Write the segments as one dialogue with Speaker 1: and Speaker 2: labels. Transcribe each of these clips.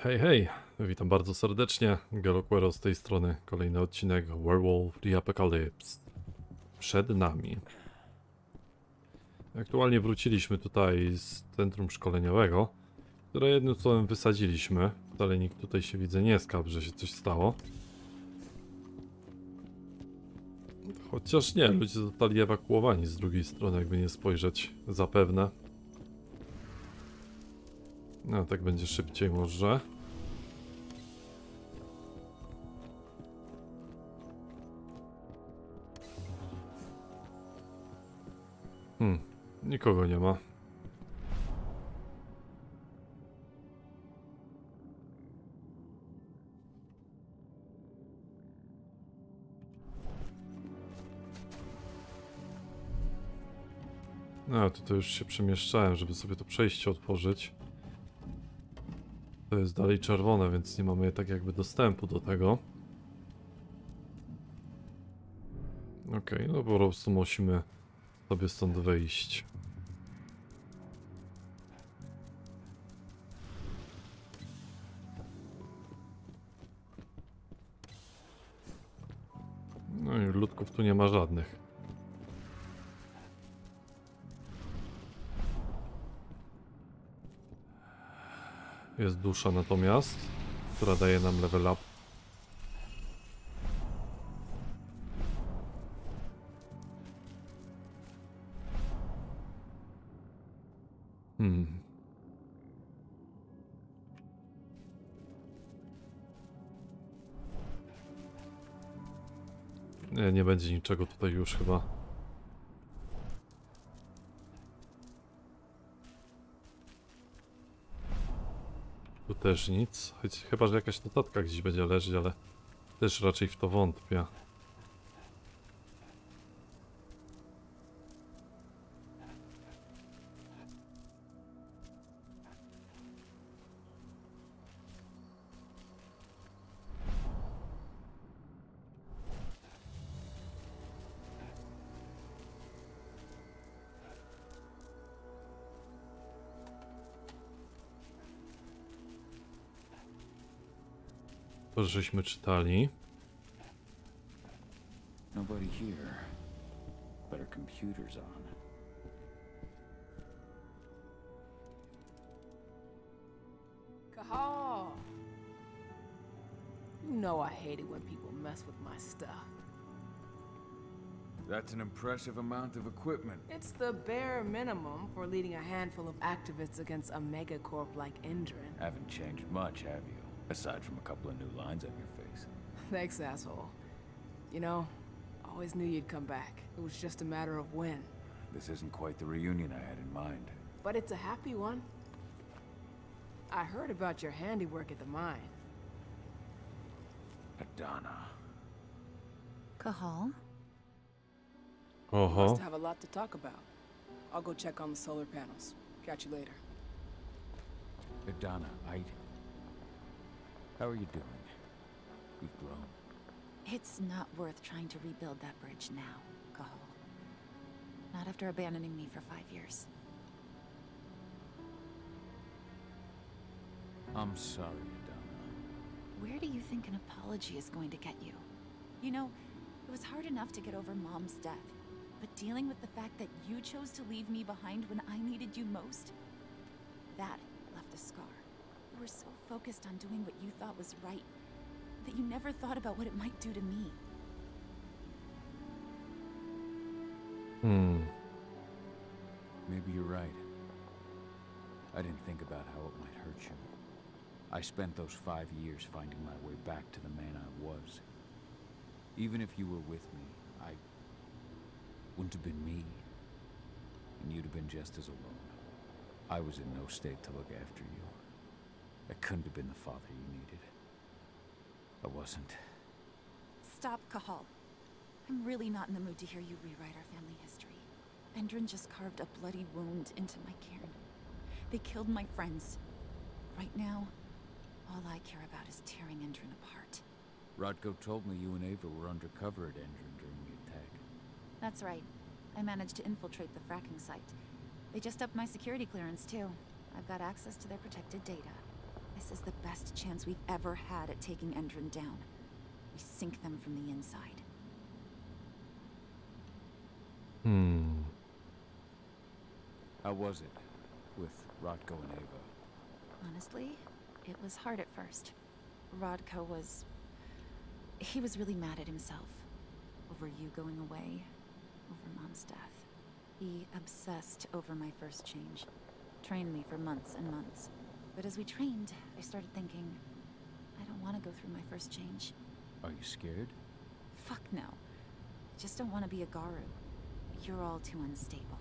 Speaker 1: Hej, hej, witam bardzo serdecznie, Ngelo Querro z tej strony, kolejny odcinek Werewolf The Apocalypse przed nami. Aktualnie wróciliśmy tutaj z centrum szkoleniowego, które jednym słowem wysadziliśmy. Wcale nikt tutaj się, widzę, nie skarży, że się coś stało. Chociaż nie, ludzie zostali ewakuowani z drugiej strony, jakby nie spojrzeć, zapewne. No, tak będzie szybciej może. Nikogo nie ma. No, tutaj już się przemieszczałem, żeby sobie to przejście otworzyć. To jest dalej czerwone, więc nie mamy tak jakby dostępu do tego. Okej, no po prostu musimy sobie stąd wyjść. No i ludków tu nie ma żadnych. Jest dusza natomiast, która daje nam level up. Nie będzie niczego tutaj już chyba. Tu też nic. Chyba, że jakaś notatka gdzieś będzie leżeć, ale też raczej w to wątpię. To żeśmy czytali.
Speaker 2: Nobody here, but our computer's on.
Speaker 3: Kahal! You know I hate it when people mess with my stuff.
Speaker 2: That's an impressive amount of equipment.
Speaker 3: It's the bare minimum for leading a handful of activists against a megacorp like Indran.
Speaker 2: Haven't changed much, have you? Aside from a couple of new lines on your face.
Speaker 3: Thanks, asshole. You know, I always knew you'd come back. It was just a matter of when.
Speaker 2: This isn't quite the reunion I had in mind.
Speaker 3: But it's a happy one. I heard about your handiwork at the mine.
Speaker 2: Aedaną.
Speaker 4: Kahal?
Speaker 3: Must have a lot to talk about. I'll go check on the solar panels. Catch you later.
Speaker 2: Aedaną, how are you doing? You've grown.
Speaker 4: It's not worth trying to rebuild that bridge now, Kahal. Not after abandoning me for 5 years.
Speaker 2: I'm sorry, Aedaną.
Speaker 4: Where do you think an apology is going to get you? You know, it was hard enough to get over Mom's death, but dealing with the fact that you chose to leave me behind when I needed you most, that left a scar. You were so focused on doing what you thought was right, that you never thought about what it might do to me.
Speaker 2: Maybe you're right. I didn't think about how it might hurt you. I spent those 5 years finding my way back to the man I was. Even if you were with me, I wouldn't have been me. And you'd have been just as alone. I was in no state to look after you. I couldn't have been the father you needed. I wasn't.
Speaker 4: Stop, Kahal. I'm really not in the mood to hear you rewrite our family history. Endrin just carved a bloody wound into my cairn. They killed my friends. Right now, all I care about is tearing Endrin apart.
Speaker 2: Rodko told me you and Ava were undercover at Endrin during the attack.
Speaker 4: That's right. I managed to infiltrate the fracking site. They just upped my security clearance, too. I've got access to their protected data. I This is the best chance we've ever had at taking Endron down. We sink them from the inside.
Speaker 2: How was it with Rodko and Ava?
Speaker 4: Honestly, it was hard at first. Rodko was... he was really mad at himself. Over you going away. Over Mom's death. He obsessed over my first change. Trained me for months and months. But as we trained, I started thinking, I don't want to go through my first change.
Speaker 2: Are you scared?
Speaker 4: Fuck no. I just don't want to be a Garu. You're all too unstable.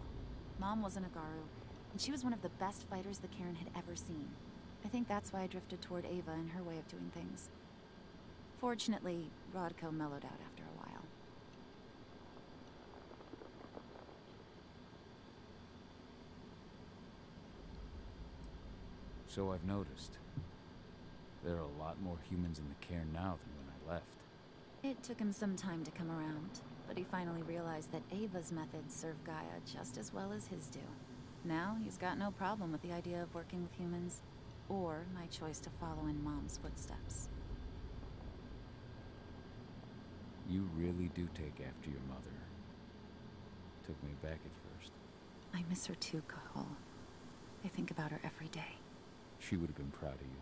Speaker 4: Mom wasn't a Garu, and she was one of the best fighters the Cairn had ever seen. I think that's why I drifted toward Ava and her way of doing things. Fortunately, Rodko mellowed out after a while.
Speaker 2: So I've noticed. There are a lot more humans in the Cairn now than when I left.
Speaker 4: It took him some time to come around, but he finally realized that Ava's methods serve Gaia just as well as his do. Now he's got no problem with the idea of working with humans, or my choice to follow in Mom's footsteps.
Speaker 2: You really do take after your mother. Took me back at first.
Speaker 4: I miss her too, Cahal. I think about her every day.
Speaker 2: She would have been proud of you.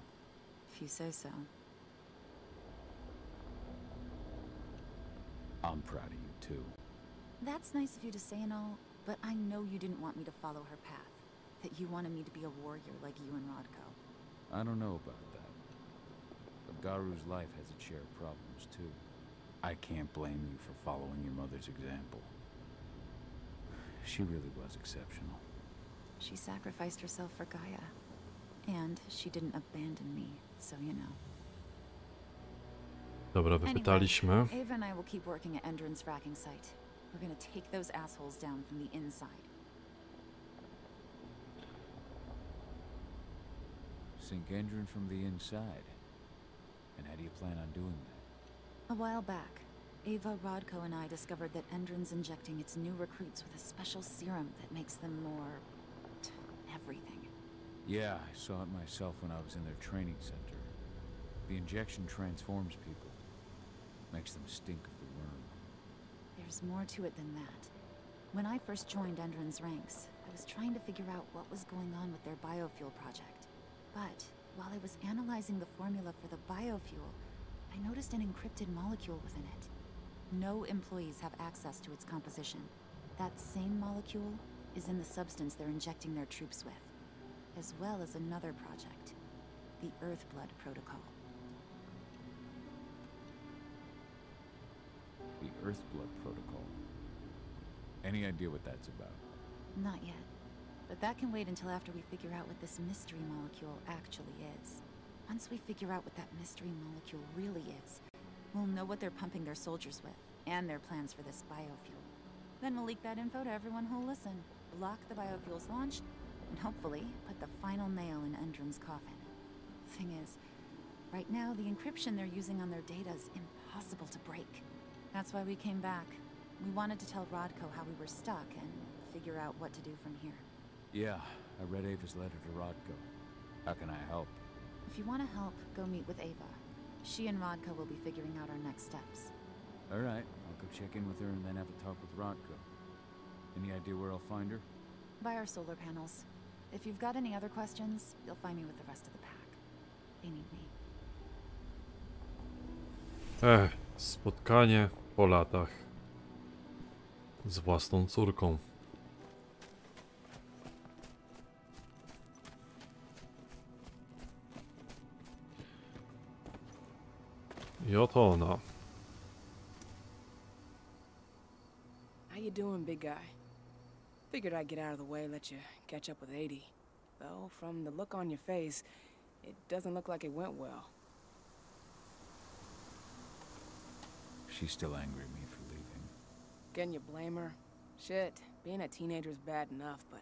Speaker 4: If you say so.
Speaker 2: I'm proud of you too.
Speaker 4: That's nice of you to say and all, but I know you didn't want me to follow her path. That you wanted me to be a warrior like you and Rodko.
Speaker 2: I don't know about that. But Garu's life has its share of problems too. I can't blame you for following your mother's example. She really was exceptional.
Speaker 4: She sacrificed herself for Gaia. And she didn't abandon me, so you know.
Speaker 1: Dobra, wypytaliśmy.
Speaker 4: Anyway, Ava and I will keep working at Endron's fracking site. We're gonna take those assholes down from the inside.
Speaker 2: Sink Endron from the inside. And how do you plan on doing that?
Speaker 4: A while back, Ava, Rodko, and I discovered that Endron's injecting its new recruits with a special serum that makes them more... everything.
Speaker 2: Yeah, I saw it myself when I was in their training center. The injection transforms people. Makes them stink of the worm.
Speaker 4: There's more to it than that. When I first joined Endron's ranks, I was trying to figure out what was going on with their biofuel project. But while I was analyzing the formula for the biofuel, I noticed an encrypted molecule within it. No employees have access to its composition. That same molecule is in the substance they're injecting their troops with, as well as another project, the Earthblood protocol.
Speaker 2: The Earthblood protocol. Any idea what that's about?
Speaker 4: Not yet, but that can wait until after we figure out what this mystery molecule actually is. Once we figure out what that mystery molecule really is, we'll know what they're pumping their soldiers with, and their plans for this biofuel. Then we'll leak that info to everyone who'll listen, block the biofuel's launch, and hopefully put the final nail in Endron's coffin. Thing is, right now the encryption they're using on their data is impossible to break. That's why we came back. We wanted to tell Rodko how we were stuck and figure out what to do from here.
Speaker 2: Yeah, I read Ava's letter to Rodko. How can I help?
Speaker 4: If you want to help, go meet with Ava. She and Rodko will be figuring out our next steps.
Speaker 2: Alright, I'll go check in with her and then have a talk with Rodko. Any idea where I'll find her?
Speaker 4: By our solar panels. If you've got any other questions, you'll find me with the rest of the pack. They need me.
Speaker 1: Spotkanie po latach z własną córką. I oto ona.
Speaker 3: How you doing, big guy? Figured I'd get out of the way, let you catch up with 80. Though, from the look on your face, it doesn't look like it went well.
Speaker 2: She's still angry at me for leaving.
Speaker 3: Can you blame her? Shit, being a teenager's bad enough, but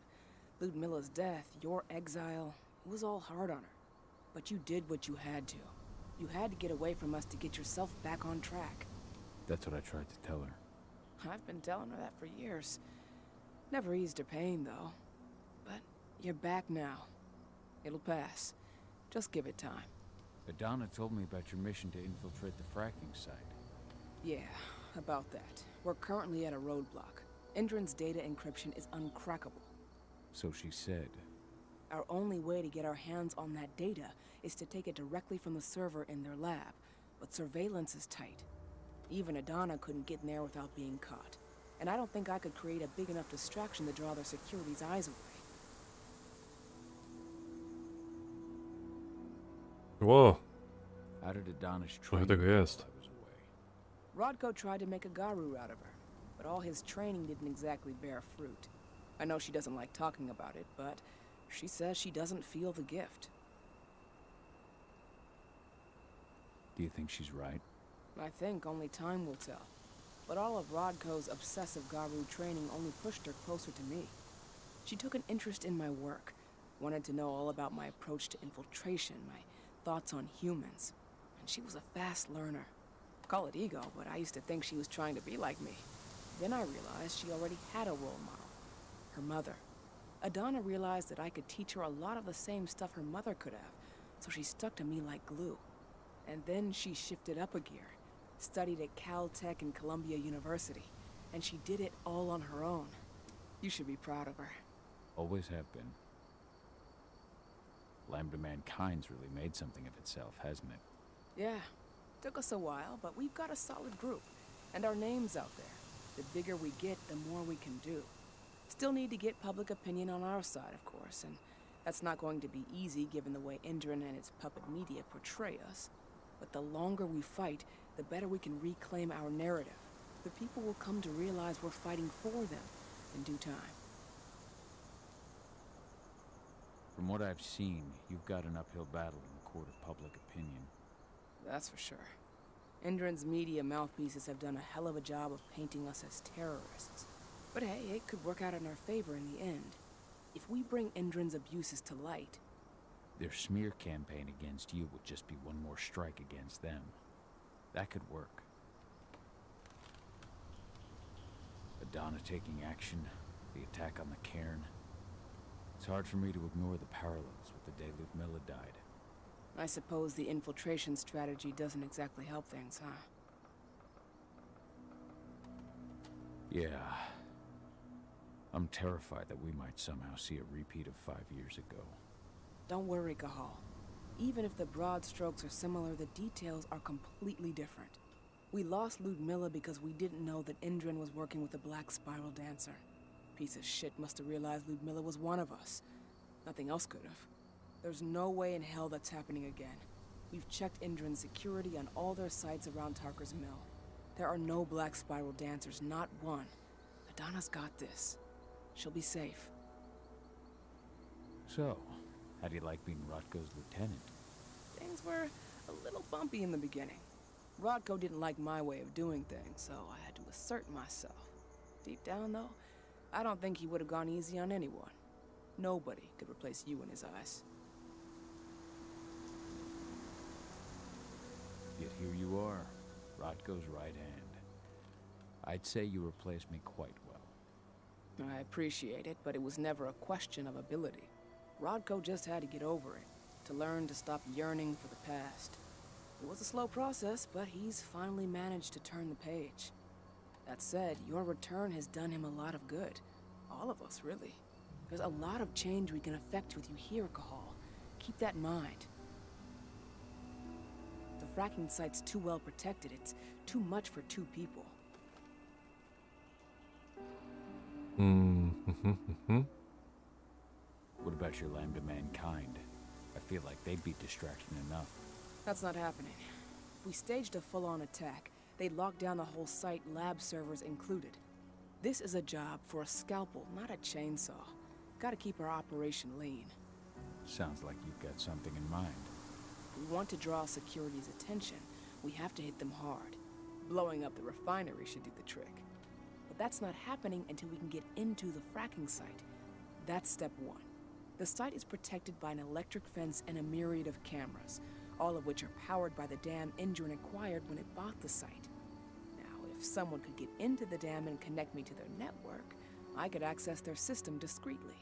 Speaker 3: Ludmilla's death, your exile, it was all hard on her. But you did what you had to. You had to get away from us to get yourself back on track.
Speaker 2: That's what I tried to tell her.
Speaker 3: I've been telling her that for years. Never eased her pain, though. But you're back now. It'll pass. Just give it time.
Speaker 2: Aedaną told me about your mission to infiltrate the fracking site.
Speaker 3: Yeah, about that. We're currently at a roadblock. Indran's data encryption is uncrackable.
Speaker 2: So she said.
Speaker 3: Our only way to get our hands on that data is to take it directly from the server in their lab. But surveillance is tight. Even Aedaną couldn't get in there without being caught. And I don't think I could create a big enough distraction to draw their security's eyes away.
Speaker 1: Ło,
Speaker 2: How did Aedanõ's
Speaker 1: trochę
Speaker 2: train
Speaker 1: tego jest.
Speaker 2: I was away?
Speaker 3: Rodko tried to make a Garu out of her, but all his training didn't exactly bear fruit. I know she doesn't like talking about it, but she says she doesn't feel the gift.
Speaker 2: Do you think she's right?
Speaker 3: I think only time will tell. But all of Rodko's obsessive Garu training only pushed her closer to me. She took an interest in my work, wanted to know all about my approach to infiltration, my thoughts on humans. And she was a fast learner. Call it ego, but I used to think she was trying to be like me. Then I realized she already had a role model. Her mother. Aedaną realized that I could teach her a lot of the same stuff her mother could have, so she stuck to me like glue. And then she shifted up a gear, studied at Caltech and Columbia University, and she did it all on her own. You should be proud of her.
Speaker 2: Always have been. Lambda Mankind's really made something of itself, hasn't it?
Speaker 3: Yeah, took us a while, but we've got a solid group, and our name's out there. The bigger we get, the more we can do. Still need to get public opinion on our side, of course, and that's not going to be easy given the way Indran and its puppet media portray us. But the longer we fight, the better we can reclaim our narrative. The people will come to realize we're fighting for them in due time.
Speaker 2: From what I've seen, you've got an uphill battle in the court of public opinion.
Speaker 3: That's for sure. Indran's media mouthpieces have done a hell of a job of painting us as terrorists. But hey, it could work out in our favor in the end. If we bring Indran's abuses to light...
Speaker 2: Their smear campaign against you would just be one more strike against them. That could work. Aedaną taking action, the attack on the cairn. It's hard for me to ignore the parallels with the day Ludmilla died.
Speaker 3: I suppose the infiltration strategy doesn't exactly help things, huh?
Speaker 2: Yeah. I'm terrified that we might somehow see a repeat of 5 years ago.
Speaker 3: Don't worry, Cahal. Even if the broad strokes are similar, the details are completely different. We lost Ludmilla because we didn't know that Indran was working with the Black Spiral Dancer. Piece of shit must have realized Ludmilla was one of us. Nothing else could have. There's no way in hell that's happening again. We've checked Indran's security on all their sites around Tarker's Mill. There are no Black Spiral Dancers, not one. Aedanõ's got this. She'll be safe.
Speaker 2: So, how do you like being Rodko's lieutenant?
Speaker 3: Things were a little bumpy in the beginning. Rodko didn't like my way of doing things, so I had to assert myself. Deep down, though, I don't think he would have gone easy on anyone. Nobody could replace you in his eyes.
Speaker 2: Yet here you are, Rodko's right hand. I'd say you replaced me quite well.
Speaker 3: I appreciate it, but it was never a question of ability. Rodko just had to get over it, to learn to stop yearning for the past. It was a slow process, but he's finally managed to turn the page. That said, your return has done him a lot of good. All of us, really. There's a lot of change we can effect with you here, Cahal. Keep that in mind. The fracking site's too well protected. It's too much for 2 people.
Speaker 2: What about your Lambda Mankind? I feel like they'd be distraction enough.
Speaker 3: That's not happening. If we staged a full-on attack, they'd lock down the whole site, lab servers included. This is a job for a scalpel, not a chainsaw. Gotta keep our operation lean.
Speaker 2: Sounds like you've got something in mind.
Speaker 3: If we want to draw security's attention, we have to hit them hard. Blowing up the refinery should do the trick. But that's not happening until we can get into the fracking site. That's step 1. The site is protected by an electric fence and a myriad of cameras, all of which are powered by the dam Indran acquired when it bought the site. Now, if someone could get into the dam and connect me to their network, I could access their system discreetly.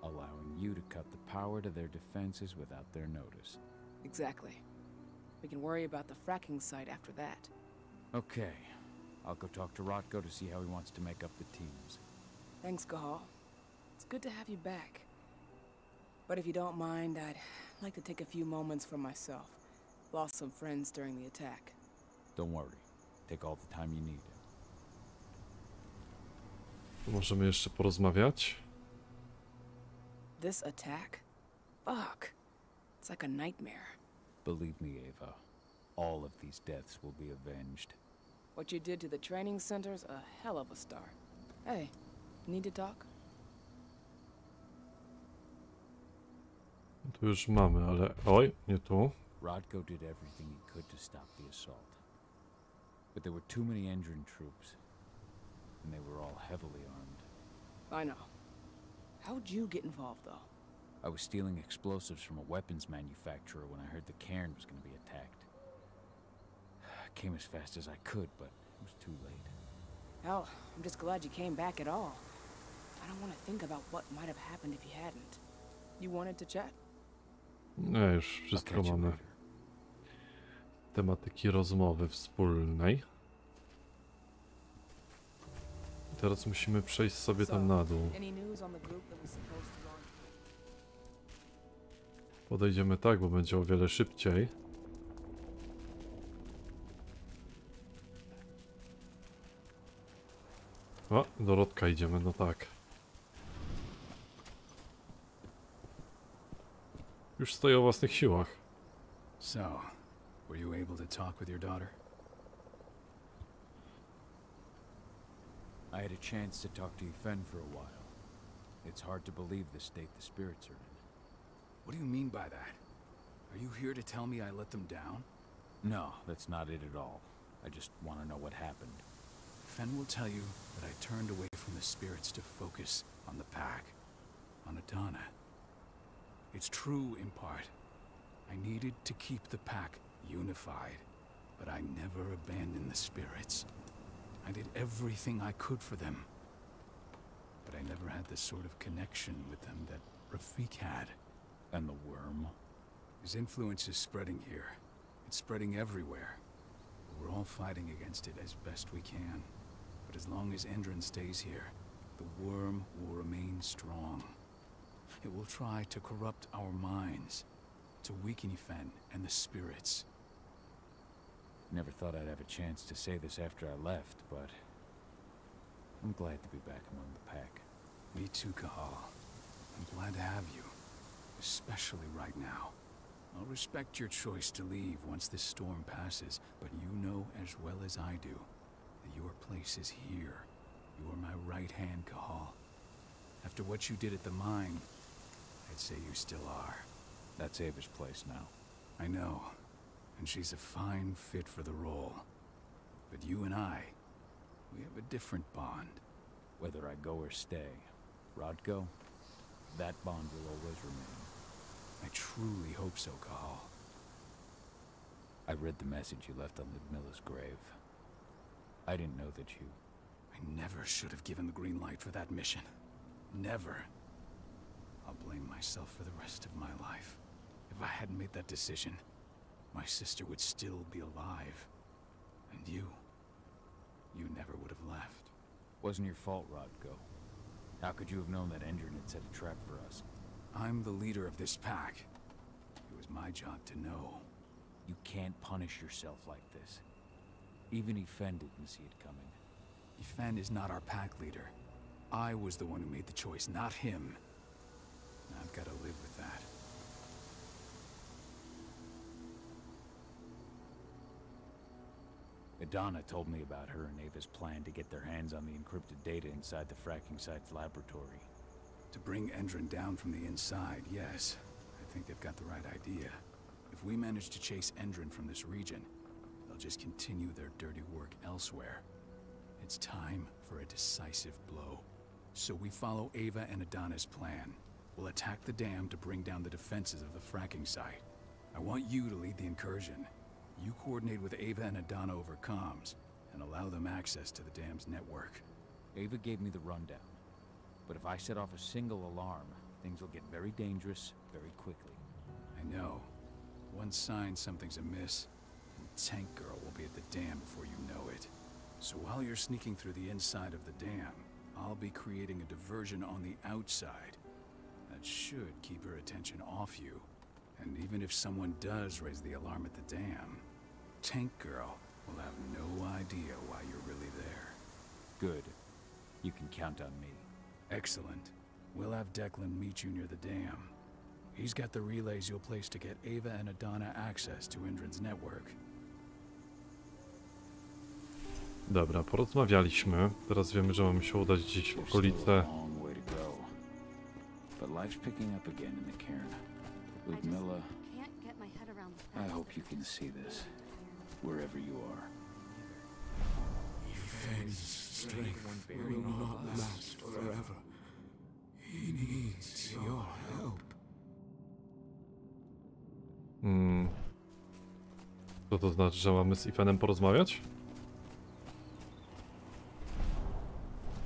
Speaker 2: allowing you to cut the power to their defenses without their notice.
Speaker 3: Exactly. We can worry about the fracking site after that.
Speaker 2: Okay, I'll go talk to Rotko to see how he wants to make up the teams.
Speaker 3: Thanks, Cahal. It's good to have you back. But if you don't mind, I'd like to take a few moments for myself. Lost some friends during the attack.
Speaker 2: Don't worry. Take all the time you need.
Speaker 1: Możemy jeszcze porozmawiać.
Speaker 3: This attack? Fuck. It's like a nightmare.
Speaker 2: Believe me, Ava. All of these deaths will be avenged.
Speaker 3: What you did to the training center's a hell of a start. Hey, need to talk?
Speaker 1: Tu już mamy, ale... Oj, nie tu.
Speaker 2: Rodko did everything he could to stop the assault. But there were too many Endron troops. And they were all heavily armed.
Speaker 3: I know. How'd you get involved, though?
Speaker 2: I was stealing explosives from a weapons manufacturer when I heard the cairn was going to be attacked. I came as fast as I could, but it was too late.
Speaker 3: Hell, I'm just glad you came back at all. I don't want to think about what might have happened if you hadn't. You wanted to chat?
Speaker 1: No już wszystko mamy. Tematyki rozmowy wspólnej. Teraz musimy przejść sobie tam na dół. Podejdziemy tak, bo będzie o wiele szybciej. O, Dorotka idziemy, no tak. Już stoję o własnych siłach.
Speaker 5: So, were you able to talk with your daughter?
Speaker 2: I had a chance to talk to Yfena for a while. It's hard to believe the state the spirits are in.
Speaker 5: What do you mean by that? Are you here to tell me I let them down?
Speaker 2: No, that's not it at all. I just want to know what happened.
Speaker 5: Yfena will tell you that I turned away from the spirits to focus on the pack, on Aedaną. It's true in part. I needed to keep the pack unified, but I never abandoned the spirits. I did everything I could for them, but I never had the sort of connection with them that Rafik had.
Speaker 2: And the worm?
Speaker 5: His influence is spreading here. It's spreading everywhere. We're all fighting against it as best we can. But as long as Endron stays here, the worm will remain strong. It will try to corrupt our minds, to weaken Yfena and the spirits.
Speaker 2: Never thought I'd have a chance to say this after I left, but I'm glad to be back among the pack.
Speaker 5: Me too, Cahal. I'm glad to have you, especially right now. I'll respect your choice to leave once this storm passes, but you know as well as I do that your place is here. You are my right hand, Cahal. After what you did at the mine, I'd say you still are.
Speaker 2: That's Ava's place now.
Speaker 5: I know, and she's a fine fit for the role. But you and I, we have a different bond.
Speaker 2: Whether I go or stay, Rodko, that bond will always remain.
Speaker 5: I truly hope so, Cahal.
Speaker 2: I read the message you left on Ludmilla's grave. I didn't know that you...
Speaker 5: I never should have given the green light for that mission. Never. I'll blame myself for the rest of my life. If I hadn't made that decision, my sister would still be alive. And you never would have left.
Speaker 2: Wasn't your fault, Rodko. How could you have known that Endron had set a trap for us?
Speaker 5: I'm the leader of this pack. It was my job to know.
Speaker 2: You can't punish yourself like this. Even Yfena didn't see it coming.
Speaker 5: Yfena is not our pack leader. I was the one who made the choice, not him. And I've got to live with that.
Speaker 2: Aedaną told me about her and Ava's plan to get their hands on the encrypted data inside the fracking site's laboratory.
Speaker 5: To bring Endron down from the inside, yes. I think they've got the right idea. If we manage to chase Endron from this region, they'll just continue their dirty work elsewhere. It's time for a decisive blow. So we follow Ava and Aedanõ's plan. We'll attack the dam to bring down the defenses of the fracking site. I want you to lead the incursion. You coordinate with Ava and Aedaną over comms, and allow them access to the dam's network.
Speaker 2: Ava gave me the rundown. But if I set off a single alarm, things will get very dangerous very quickly.
Speaker 5: I know. One sign something's amiss, and Tank Girl will be at the dam before you know it. So while you're sneaking through the inside of the dam, I'll be creating a diversion on the outside. That should keep her attention off you. And even if someone does raise the alarm at the dam, Tank Girl will have no idea why you're really there.
Speaker 2: Good. You can count on me.
Speaker 5: Excellent. We'll have Declan meet you near the dam. He's got the relays you'll place to get Ava and Aedaną access to Indren's network.
Speaker 1: Dobra, porozmawialiśmy. Teraz wiemy, że mamy się udać gdzieś w okolice.
Speaker 2: But life's picking up again in the cairn. Ludmilla, I hope you can see this, wherever you are.
Speaker 6: Yfena's strength will not last forever. He needs your help.
Speaker 1: Co to znaczy, że mamy z Yfenem porozmawiać?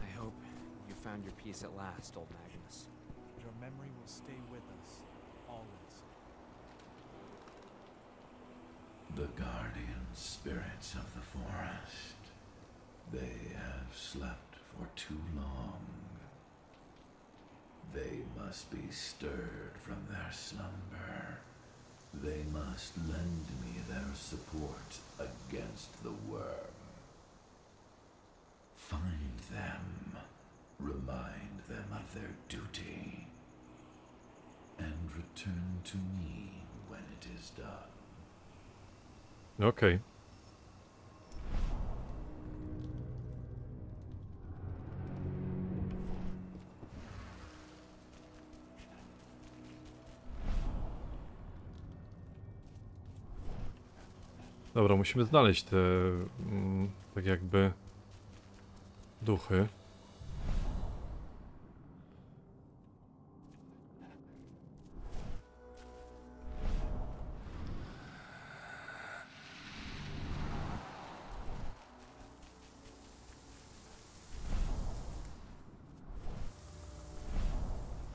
Speaker 7: I hope you found your peace at last, old Magnus.
Speaker 8: Your memory will stay with us, always.
Speaker 9: The guardian spirits of the forest. They have slept for too long. They must be stirred from their slumber. They must lend me their support against the worm. Find them, remind them of their duty, and return to me when it is done.
Speaker 1: Okej. Dobra, musimy znaleźć te tak jakby duchy.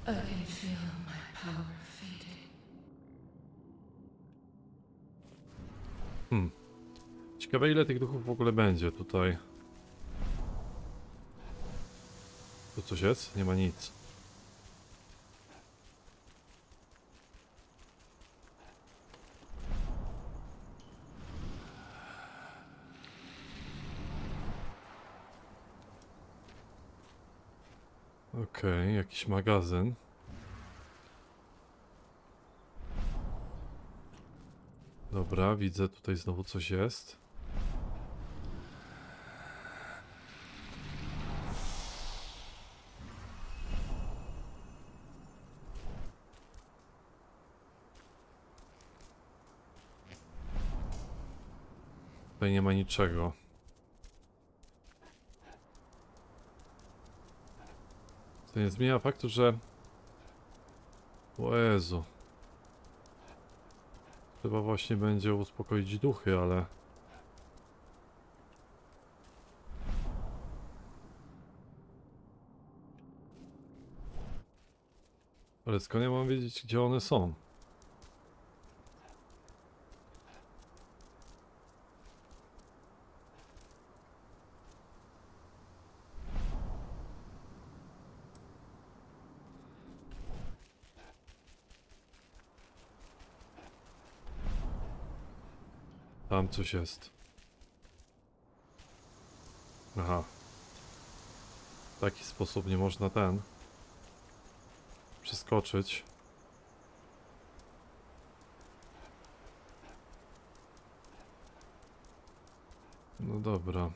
Speaker 10: I can feel my power fading.
Speaker 1: Ciekawe, ile tych duchów w ogóle będzie tutaj. Tu coś jest? Nie ma nic. Okej, jakiś magazyn. Dobra, widzę, tutaj znowu coś jest. Tutaj nie ma niczego. To nie zmienia faktu, że... O Jezu. Chyba właśnie będzie uspokoić duchy, ale... Ale skąd ja mam wiedzieć, gdzie one są? Tam coś jest. Aha. W taki sposób nie można przeskoczyć. No dobra.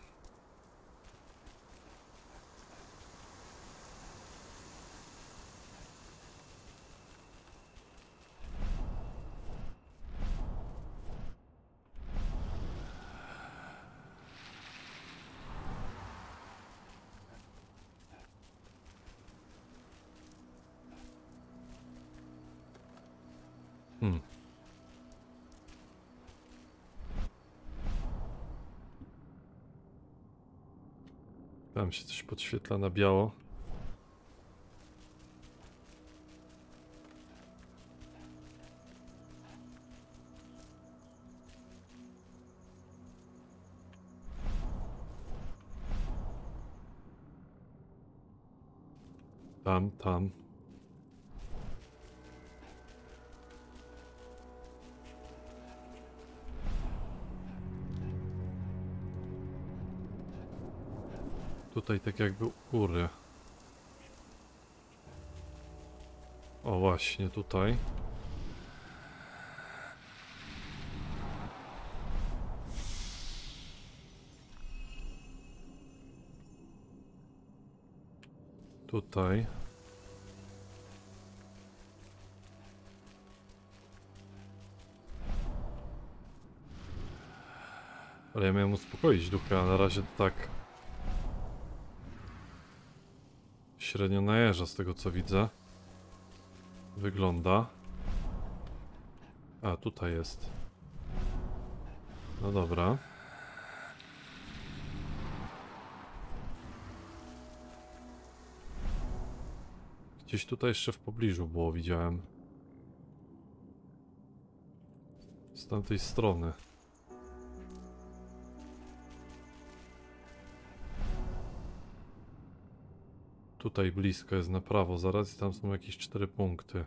Speaker 1: Tam się coś podświetla na biało. Tam. Tutaj tak jakby u góry. O właśnie, tutaj. Tutaj. Ale ja miałem uspokoić duchy, a na razie to tak średnio najeżdża z tego co widzę. Wygląda. A, tutaj jest. No dobra. Gdzieś tutaj jeszcze w pobliżu było, widziałem. Z tamtej strony. Tutaj blisko jest na prawo, zaraz i tam są jakieś 4 punkty.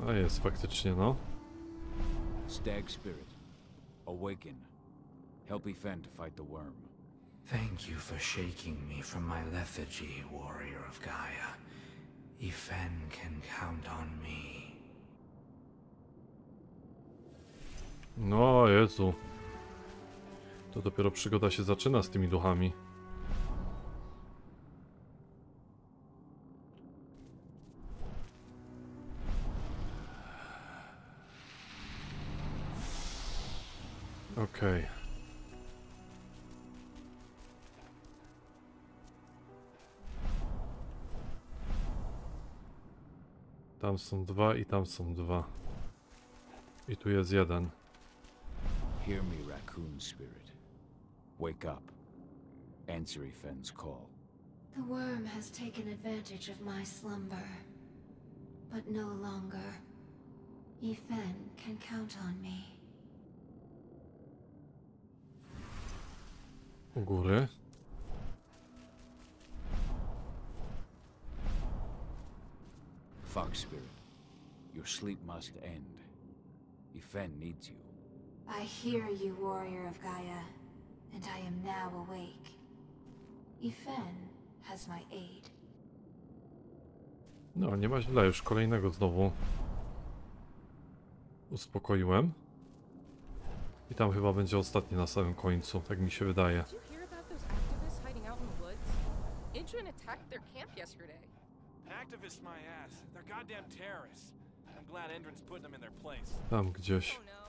Speaker 1: A jest faktycznie, no.
Speaker 2: Stag spirit, awaken. Help Yfena to fight the worm.
Speaker 6: Thank you for shaking me from my lethargy, warrior of Gaia. Yfena can count on me.
Speaker 1: No Jezu. To dopiero przygoda się zaczyna z tymi duchami. Okej. Tam są 2 i tam są 2. I tu jest 1.
Speaker 2: Hear me, raccoon spirit. Wake up. Answer Yfena's call.
Speaker 10: The worm has taken advantage of my slumber. But no longer. Yfena can count on me.
Speaker 1: U góry.
Speaker 2: Fox spirit, your sleep must end. Yfena needs you.
Speaker 10: I hear you, warrior of Gaia, and I am now awake. Yfena has my aid.
Speaker 1: No, nie ma źle, już kolejnego znowu uspokoiłem. I tam chyba będzie ostatni na samym końcu, tak mi się wydaje.
Speaker 3: Did you hear about those activists hiding out in the woods? Adrian attacked their camp yesterday.
Speaker 8: Activists my ass. They're goddamn terrorists. I'm glad Endron's putting them in their place.
Speaker 1: Tam gdzieś.
Speaker 3: Oh no.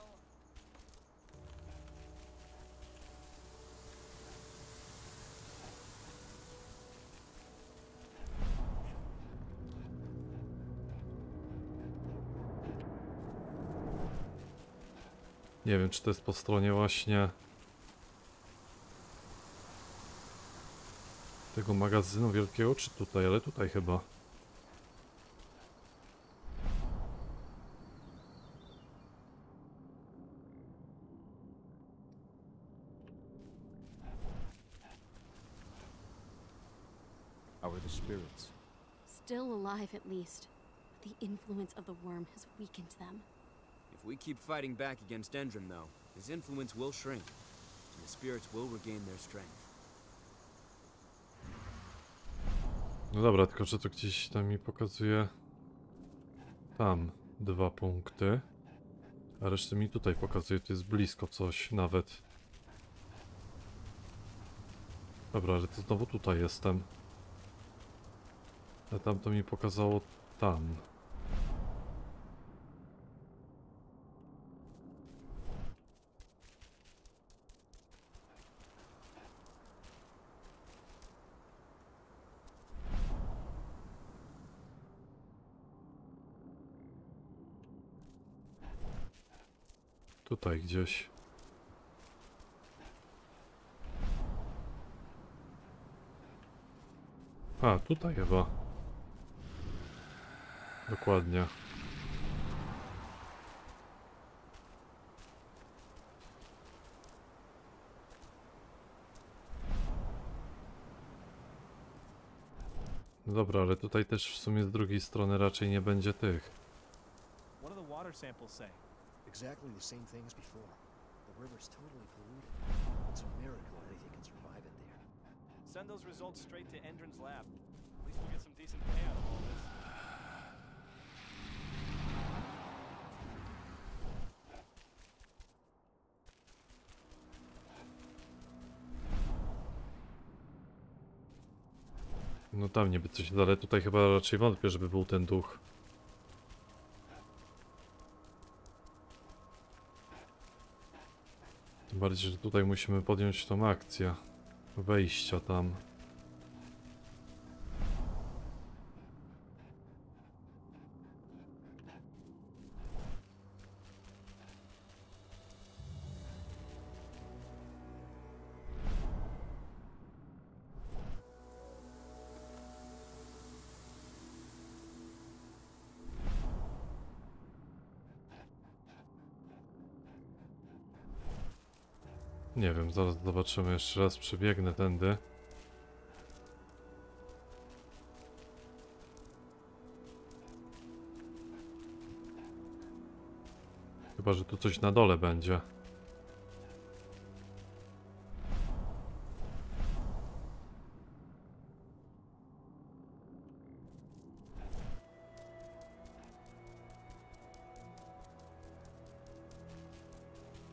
Speaker 1: Nie wiem, czy to jest po stronie właśnie tego magazynu wielkiego, czy tutaj, ale tutaj chyba.
Speaker 2: How are the spirits?
Speaker 11: Still alive at least. The influence of the worm has weakened them.
Speaker 7: If we keep fighting back against Endron, though, his influence will shrink, and the spirits will regain their strength.
Speaker 1: No dobra, tylko że to gdzieś tam mi pokazuje tam 2 punkty, a resztę mi tutaj pokazuje, to jest blisko coś nawet. Dobra, ale to znowu tutaj jestem. A tam to mi pokazało tam. Tutaj gdzieś. A, tutaj chyba. Dokładnie. No dobra, ale tutaj też w sumie z drugiej strony raczej nie będzie tych.
Speaker 12: What do the water samples say?
Speaker 13: Exactly the same thing as before. The river's totally polluted. It's a miracle anything can survive it there.
Speaker 12: Send those results straight to Endron's lab. At least we'll get some decent pay out of all this.
Speaker 1: No tam niby coś, ale tutaj chyba raczej wątpię, żeby był ten duch. Tym bardziej, że tutaj musimy podjąć tą akcję wejścia tam. Nie wiem, zaraz zobaczymy, jeszcze raz przebiegnę tędy. Chyba, że tu coś na dole będzie.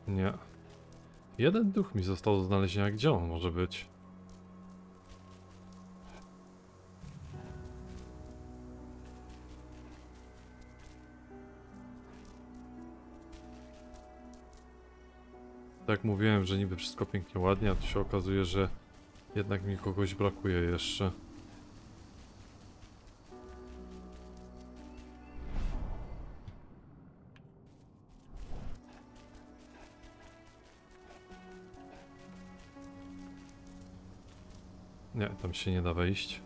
Speaker 1: Nie. Jeden duch mi został do znalezienia. Gdzie on może być? Tak mówiłem, że niby wszystko pięknie ładnie, a tu się okazuje, że jednak mi kogoś brakuje jeszcze. Nie, tam się nie da wejść.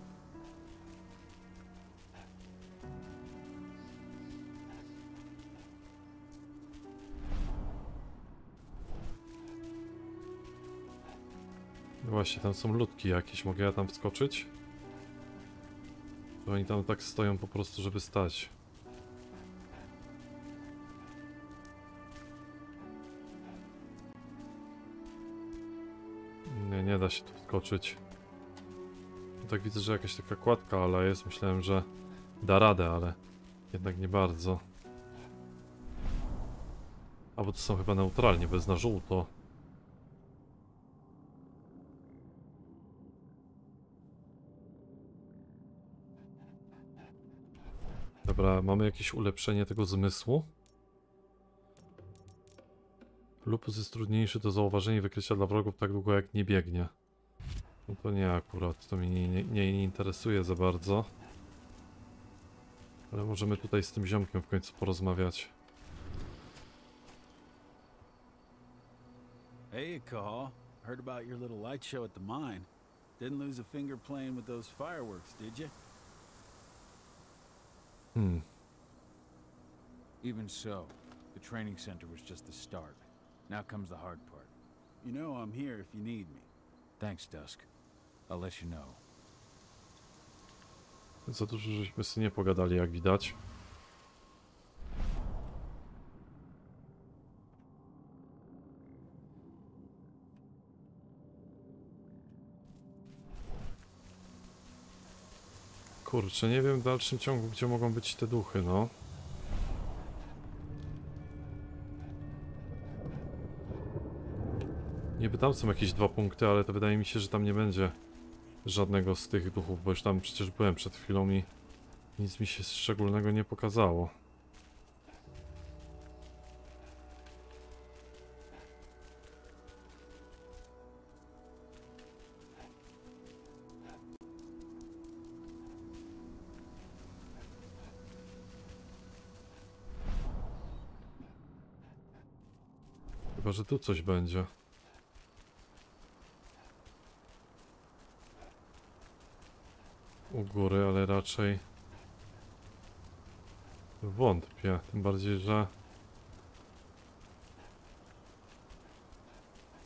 Speaker 1: No właśnie, tam są ludki jakieś. Mogę ja tam wskoczyć? Czy oni tam tak stoją po prostu, żeby stać? Nie, nie da się tu wskoczyć. Tak widzę, że jakaś taka kładka, ale jest. Myślałem, że da radę, ale jednak nie bardzo. A bo to są chyba neutralnie, bez na żółto. Dobra, mamy jakieś ulepszenie tego zmysłu. Lupus jest trudniejszy do zauważenia i wykrycia dla wrogów tak długo jak nie biegnie. No to nie akurat, to mnie nie interesuje za bardzo. Ale możemy tutaj z tym ziomkiem w końcu porozmawiać.
Speaker 5: Hey, Call. Heard about your little light show at the mine. Didn't lose a finger playing with those fireworks, did you?
Speaker 2: Even so, the training center was just the start. Now comes the hard part.
Speaker 5: You know I'm here if you need me.
Speaker 2: Thanks, Dusk. I'll let you know.
Speaker 1: Za dużo żeśmy sobie nie pogadali, jak widać. Kurczę, nie wiem w dalszym ciągu, gdzie mogą być te duchy, no. Niby tam są jakieś 2 punkty, ale to wydaje mi się, że tam nie będzie żadnego z tych duchów, bo już tam przecież byłem przed chwilą i nic mi się szczególnego nie pokazało. Chyba, że tu coś będzie. U góry, ale raczej wątpię. Tym bardziej, że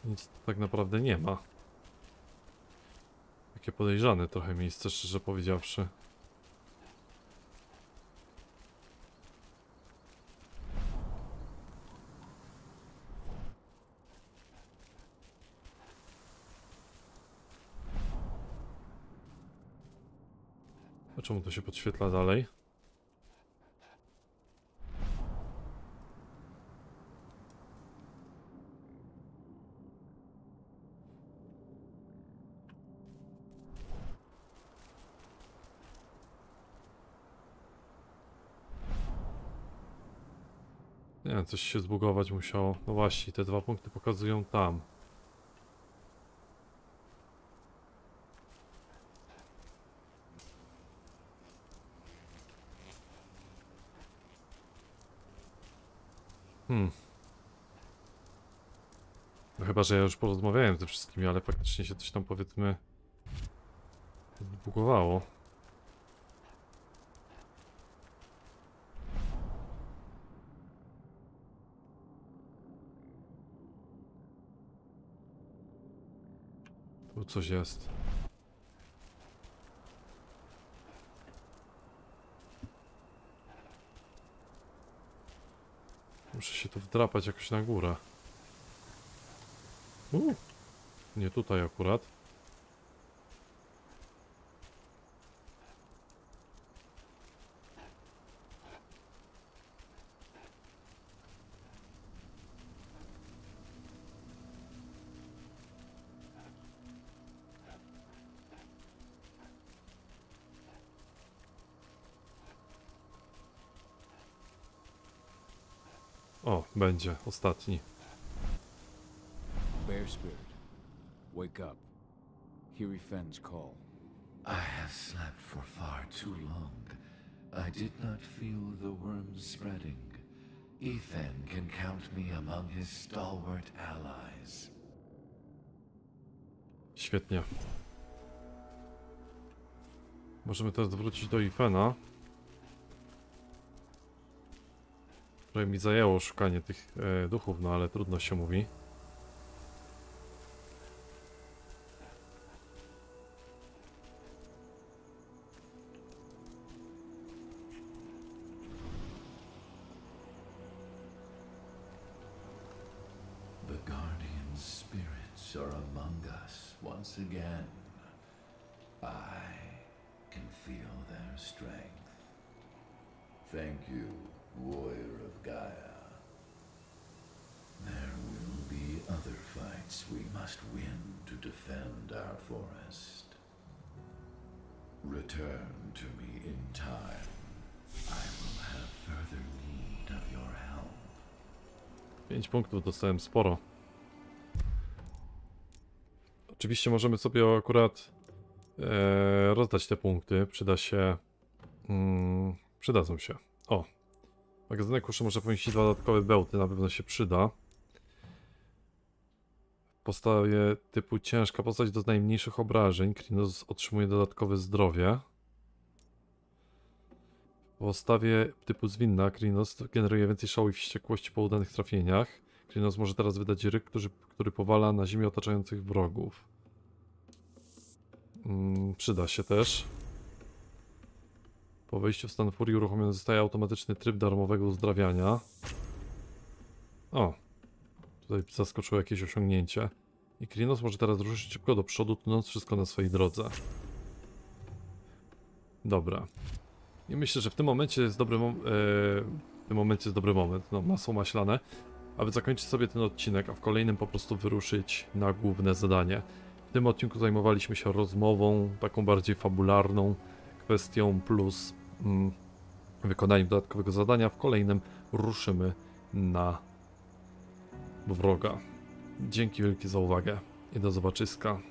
Speaker 1: nic tak naprawdę nie ma. Takie podejrzane trochę miejsce, szczerze powiedziawszy. A czemu to się podświetla dalej? Nie wiem, coś się zbugować musiało. No właśnie, te 2 punkty pokazują tam. No chyba, że ja już porozmawiałem ze wszystkimi, ale faktycznie się coś tam, powiedzmy, zbugowało. Tu coś jest. Muszę się tu wdrapać jakoś na górę. Nie tutaj akurat. O, będzie ostatni.
Speaker 2: Bear spirit, wake up. Hear Yfen's call.
Speaker 9: I have slept for far too long. I did not feel the worms spreading. Yfen can count me among his stalwart allies.
Speaker 1: Świetnie. Możemy teraz wrócić do Yfena. Trochę mi zajęło szukanie tych duchów, no ale trudno się mówi.
Speaker 9: The guardian spirits are among us once again. I can feel their strength. Thank you, warrior of Gaia. There will be other fights we must win to defend our forest. Return to me in time. I will have further need of your help.
Speaker 1: 5 punktów dostałem, sporo. Oczywiście możemy sobie akurat rozdać te punkty. Przyda się... przydadzą się. O! Magazynek kuszy może pomieścić 2 dodatkowe bełty, na pewno się przyda. W postawie typu ciężka postać do najmniejszych obrażeń. Krynos otrzymuje dodatkowe zdrowie. W postawie typu zwinna Krynos generuje więcej szału i wściekłości po udanych trafieniach. Krynos może teraz wydać ryk, który powala na ziemię otaczających wrogów. Przyda się też. Po wejściu w stan furii uruchomiony zostaje automatyczny tryb darmowego uzdrawiania. O! Tutaj zaskoczyło jakieś osiągnięcie. I Krynos może teraz ruszyć szybko do przodu, tnąc wszystko na swojej drodze. Dobra. I myślę, że w tym momencie jest dobry moment. No, masło maślane. Aby zakończyć sobie ten odcinek, a w kolejnym po prostu wyruszyć na główne zadanie. W tym odcinku zajmowaliśmy się rozmową, taką bardziej fabularną kwestią, plus wykonaniem dodatkowego zadania. W kolejnym ruszymy na wroga. Dzięki wielkie za uwagę i do zobaczyska.